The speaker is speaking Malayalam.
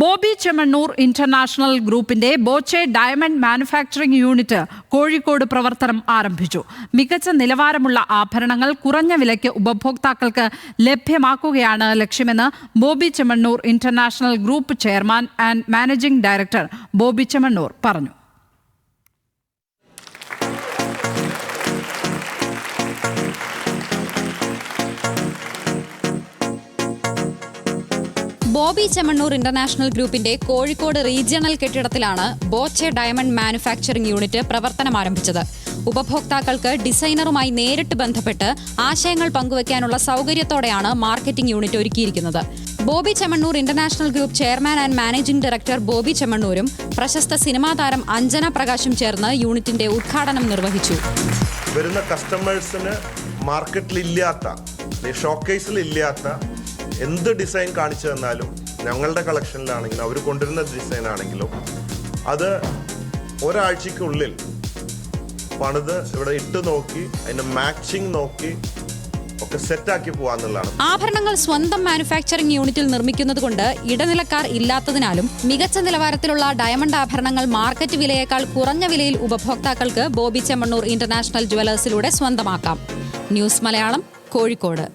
ബോബി ചെമ്മണ്ണൂർ ഇന്റർനാഷണൽ ഗ്രൂപ്പിന്റെ Boche diamond manufacturing unit Kozhikode പ്രവർത്തനം ആരംഭിച്ചു. മികച്ച നിലവാരമുള്ള ആഭരണങ്ങൾ കുറഞ്ഞ വിലയ്ക്ക് ഉപഭോക്താക്കൾക്ക് ലഭ്യമാക്കുകയാണ് ലക്ഷ്യമെന്ന് Bobby Chemmanur international group chairman and managing director Bobby Chemmanur പറഞ്ഞു. ബോബി ചെമ്മണ്ണൂർ ഇന്റർനാഷണൽ ഗ്രൂപ്പിന്റെ കോഴിക്കോട് റീജിയണൽ കെട്ടിടത്തിലാണ് ബോച്ചെ ഡയമണ്ട് മാനുഫാക്ചറിംഗ് യൂണിറ്റ് പ്രവർത്തനം ആരംഭിച്ചത്. ഉപഭോക്താക്കൾക്ക് ഡിസൈനറുമായി നേരിട്ട് ബന്ധപ്പെട്ട് ആശയങ്ങൾ പങ്കുവയ്ക്കാനുള്ള സൗകര്യത്തോടെയാണ് മാർക്കറ്റിംഗ് യൂണിറ്റ് ഒരുക്കിയിരിക്കുന്നത്. Bobby Chemmanur international group chairman and managing director Bobby ചെമ്മണ്ണൂരും പ്രശസ്ത സിനിമാ താരം അഞ്ജന പ്രകാശും ചേർന്ന് യൂണിറ്റിന്റെ ഉദ്ഘാടനം നിർവഹിച്ചു. വരുന്ന കസ്റ്റമേഴ്സിന് മാർക്കറ്റിലില്ലാത്ത, ഷോക്കേസിലില്ലാത്ത എന്ത് ഡിസൈൻ കാണിച്ചു തന്നാലും ഞങ്ങളുടെ കളക്ഷനിലാണെങ്കിലും അവർ കൊണ്ടുവരുന്ന ഡിസൈൻ ആണെങ്കിലും അത് ഒരാഴ്ചക്കുള്ളിൽ പണിത് ഇവിടെ ഇട്ട് നോക്കി അതിന്റെ മാച്ചിങ് നോക്കി ഒക്കെ സെറ്റാക്കി പോവാന്നുള്ളതാണ്. ആഭരണങ്ങൾ സ്വന്തം മാനുഫാക്ചറിംഗ് യൂണിറ്റിൽ നിർമ്മിക്കുന്നത് കൊണ്ട് ഇടനിലക്കാർ ഇല്ലാത്തതിനാലും മികച്ച നിലവാരത്തിലുള്ള ഡയമണ്ട് ആഭരണങ്ങൾ മാർക്കറ്റ് വിലയേക്കാൾ കുറഞ്ഞ വിലയിൽ ഉപഭോക്താക്കൾക്ക് ബോബി ചെമ്മണ്ണൂർ ഇന്റർനാഷണൽ ജുവലേഴ്സിലൂടെ സ്വന്തമാക്കാം. ന്യൂസ് മലയാളം, കോഴിക്കോട്.